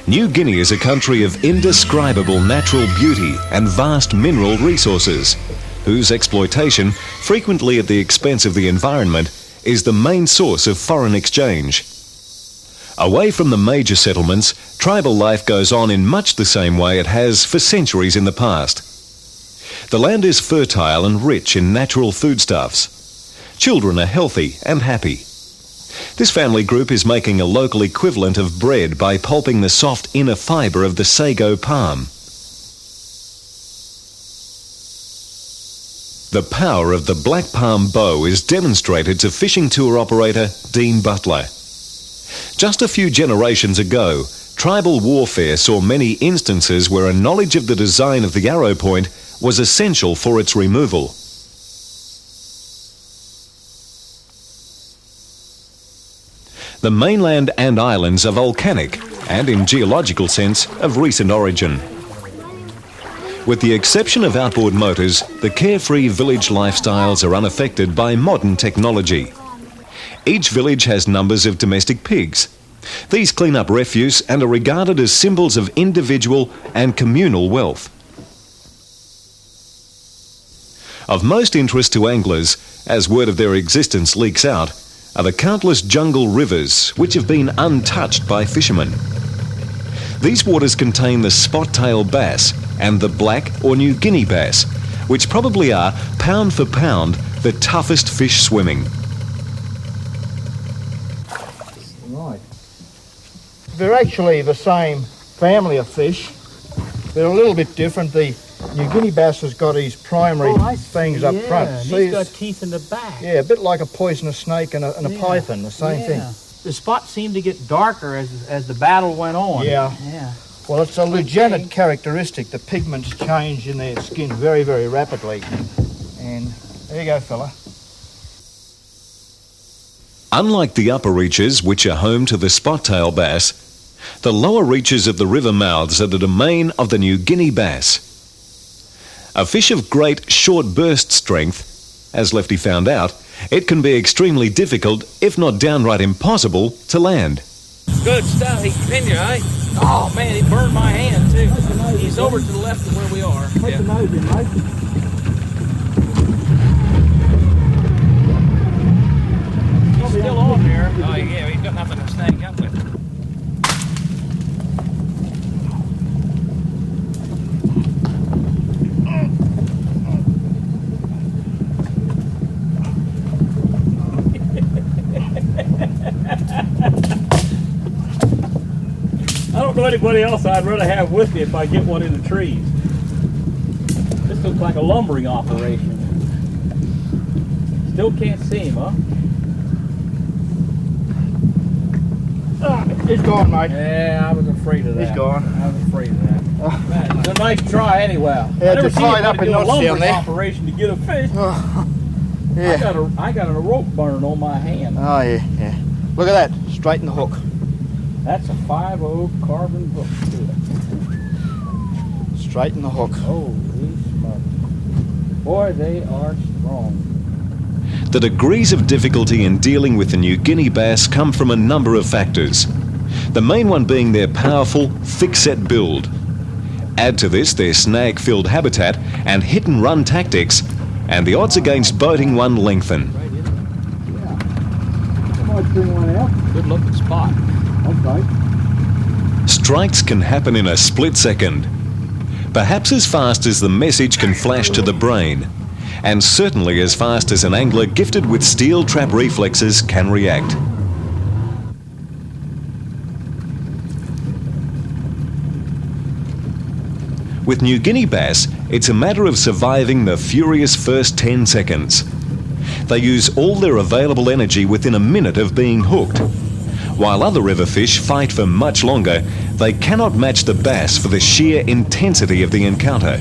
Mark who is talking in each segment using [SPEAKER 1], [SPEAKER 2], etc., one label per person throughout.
[SPEAKER 1] New Guinea is a country of indescribable natural beauty and vast mineral resources, whose exploitation, frequently at the expense of the environment, is the main source of foreign exchange. Away from the major settlements, tribal life goes on in much the same way it has for centuries in the past. The land is fertile and rich in natural foodstuffs. Children are healthy and happy. This family group is making a local equivalent of bread by pulping the soft inner fibre of the sago palm. The power of the black palm bow is demonstrated to fishing tour operator Dean Butler. Just a few generations ago, tribal warfare saw many instances where a knowledge of the design of the arrow point was essential for its removal. The mainland and islands are volcanic and, in geological sense, of recent origin. With the exception of outboard motors, the carefree village lifestyles are unaffected by modern technology. Each village has numbers of domestic pigs. These clean up refuse and are regarded as symbols of individual and communal wealth. Of most interest to anglers, as word of their existence leaks out, are the countless jungle rivers which have been untouched by fishermen. These waters contain the spot-tailed bass and the black or New Guinea bass, which probably are, pound for pound, the toughest fish swimming.
[SPEAKER 2] Right. They're actually the same family of fish. They're a little bit different. The New Guinea bass has got his primary things up front.
[SPEAKER 3] And
[SPEAKER 2] See,
[SPEAKER 3] he's got teeth in the back.
[SPEAKER 2] yeah, a bit like a poisonous snake and a python, the same thing.
[SPEAKER 3] The spots seemed to get darker as the battle went on.
[SPEAKER 2] Yeah.
[SPEAKER 3] Yeah.
[SPEAKER 2] Well, it's a legitimate characteristic. The pigments change in their skin very, very rapidly. And there you go, fella.
[SPEAKER 1] Unlike the upper reaches, which are home to the spot-tail bass, the lower reaches of the river mouths are the domain of the New Guinea bass. A fish of great short burst strength, as Lefty found out, it can be extremely difficult, if not downright impossible, to land.
[SPEAKER 3] Good stuff. He continued, eh? Oh, man, he burned my hand, too. He's over to the left of where we are.
[SPEAKER 2] Put the nose in, mate.
[SPEAKER 3] He's still on there. Oh, yeah, he's got nothing to snag up with. I don't know anybody else I'd rather have with me if I get one in the trees. This looks like a lumbering operation. Still can't see him, huh?
[SPEAKER 2] He's gone, mate.
[SPEAKER 3] Yeah, I was afraid of that.
[SPEAKER 2] He's gone.
[SPEAKER 3] I was afraid of that. It's a nice try anyway.
[SPEAKER 2] Yeah,
[SPEAKER 3] I never
[SPEAKER 2] just
[SPEAKER 3] seen
[SPEAKER 2] tied up
[SPEAKER 3] anybody
[SPEAKER 2] in
[SPEAKER 3] do a
[SPEAKER 2] knots down
[SPEAKER 3] lumbering
[SPEAKER 2] there.
[SPEAKER 3] operation to get a fish.
[SPEAKER 2] Yeah.
[SPEAKER 3] I got a rope burn on my hand.
[SPEAKER 2] Oh, yeah, yeah. Look at that. Straighten the hook.
[SPEAKER 3] That's a 5/0 carbon hook to it.
[SPEAKER 2] Straighten the hook.
[SPEAKER 3] Holy smokes. Boy, they are strong.
[SPEAKER 1] The degrees of difficulty in dealing with the New Guinea bass come from a number of factors. The main one being their powerful, thick-set build. Add to this their snag-filled habitat and hit-and-run tactics, and the odds against boating one lengthen.
[SPEAKER 3] Good looking spot.
[SPEAKER 2] Okay.
[SPEAKER 1] Strikes can happen in a split second, perhaps as fast as the message can flash to the brain, and certainly as fast as an angler gifted with steel trap reflexes can react. With New Guinea bass, it's a matter of surviving the furious first 10 seconds. They use all their available energy within a minute of being hooked. While other river fish fight for much longer, they cannot match the bass for the sheer intensity of the encounter.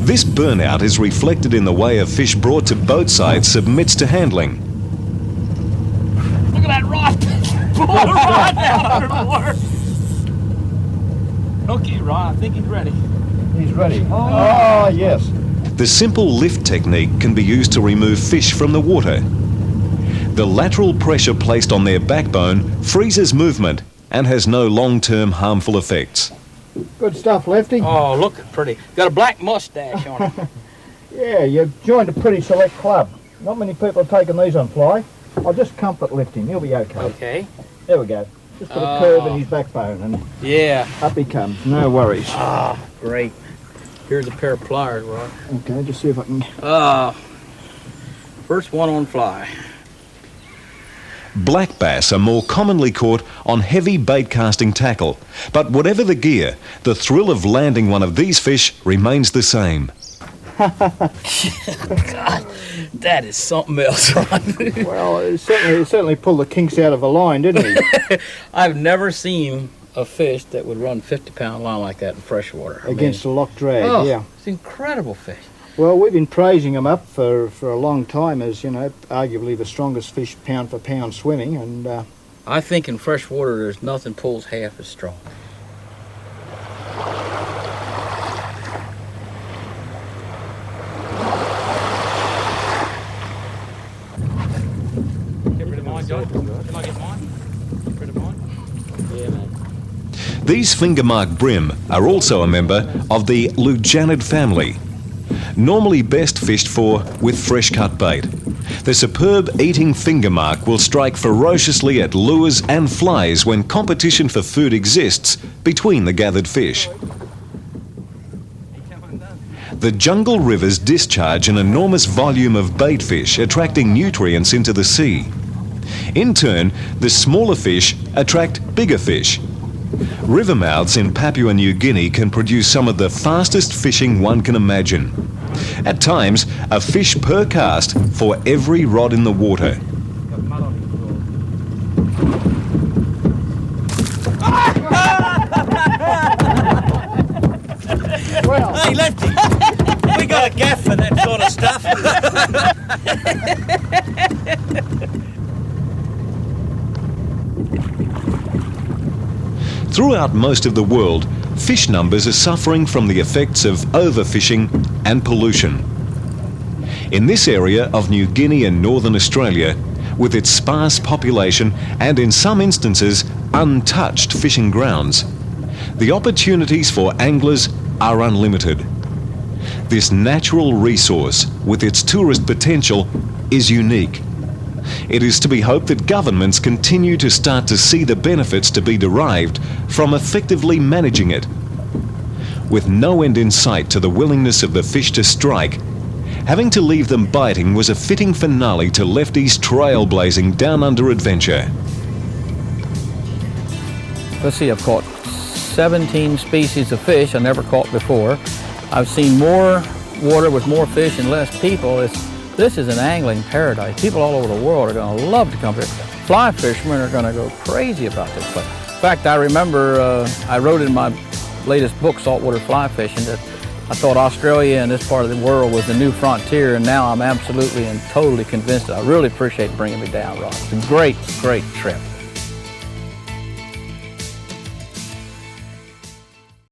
[SPEAKER 1] This burnout is reflected in the way a fish brought to boatside submits to handling.
[SPEAKER 3] Look at that rod! Pull the rod down underwater! Okay, Ron, I think he's ready.
[SPEAKER 2] He's ready. Oh, yes.
[SPEAKER 1] The simple lift technique can be used to remove fish from the water. The lateral pressure placed on their backbone freezes movement and has no long-term harmful effects.
[SPEAKER 2] Good stuff, Lefty.
[SPEAKER 3] Oh, look pretty. Got a black mustache on it.
[SPEAKER 2] Yeah, you've joined a pretty select club. Not many people have taken these on fly. I'll just comfort lift him, he'll be okay.
[SPEAKER 3] Okay.
[SPEAKER 2] There we go. Just put a curve in his backbone and
[SPEAKER 3] Yeah.
[SPEAKER 2] up he comes, no worries.
[SPEAKER 3] Ah, great. Here's a pair of pliers, Rod.
[SPEAKER 2] Okay, just see if I can...
[SPEAKER 3] First one on fly.
[SPEAKER 1] Black bass are more commonly caught on heavy bait casting tackle, but whatever the gear, the thrill of landing one of these fish remains the same.
[SPEAKER 3] God, that is something else, Rod.
[SPEAKER 2] Well, it certainly pulled the kinks out of a line, didn't he?
[SPEAKER 3] I've never seen a fish that would run 50-pound line like that in freshwater.
[SPEAKER 2] Against a lock drag,
[SPEAKER 3] oh,
[SPEAKER 2] yeah.
[SPEAKER 3] It's an incredible fish.
[SPEAKER 2] Well, we've been praising them up for a long time as, you know, arguably the strongest fish pound for pound swimming, and...
[SPEAKER 3] I think in freshwater there's nothing pulls half as strong. Get rid of mine, John. Can I get mine? Get rid of mine? Yeah, mate.
[SPEAKER 1] These finger-marked brim are also a member of the Lujanid family, normally best fished for with fresh-cut bait. The superb eating finger mark will strike ferociously at lures and flies when competition for food exists between the gathered fish. The jungle rivers discharge an enormous volume of bait fish, attracting nutrients into the sea. In turn, the smaller fish attract bigger fish. River mouths in Papua New Guinea can produce some of the fastest fishing one can imagine. At times, a fish per cast for every rod in the water.
[SPEAKER 2] Well,
[SPEAKER 3] Hey, Lefty, we got a gaff for that sort of stuff.
[SPEAKER 1] Throughout most of the world, fish numbers are suffering from the effects of overfishing and pollution. In this area of New Guinea and Northern Australia, with its sparse population and in some instances untouched fishing grounds, the opportunities for anglers are unlimited. This natural resource, with its tourist potential, is unique. It is to be hoped that governments continue to start to see the benefits to be derived from effectively managing it. With no end in sight to the willingness of the fish to strike, having to leave them biting was a fitting finale to Lefty's trailblazing down-under adventure.
[SPEAKER 4] Let's see, I've caught 17 species of fish I never caught before. I've seen more water with more fish and less people. This is an angling paradise. People all over the world are going to love to come here. Fly fishermen are going to go crazy about this place. In fact, I remember I wrote in my latest book, Saltwater Fly Fishing, that I thought Australia and this part of the world was the new frontier, and now I'm absolutely and totally convinced that I really appreciate bringing me down, Rod. It's a great, great trip.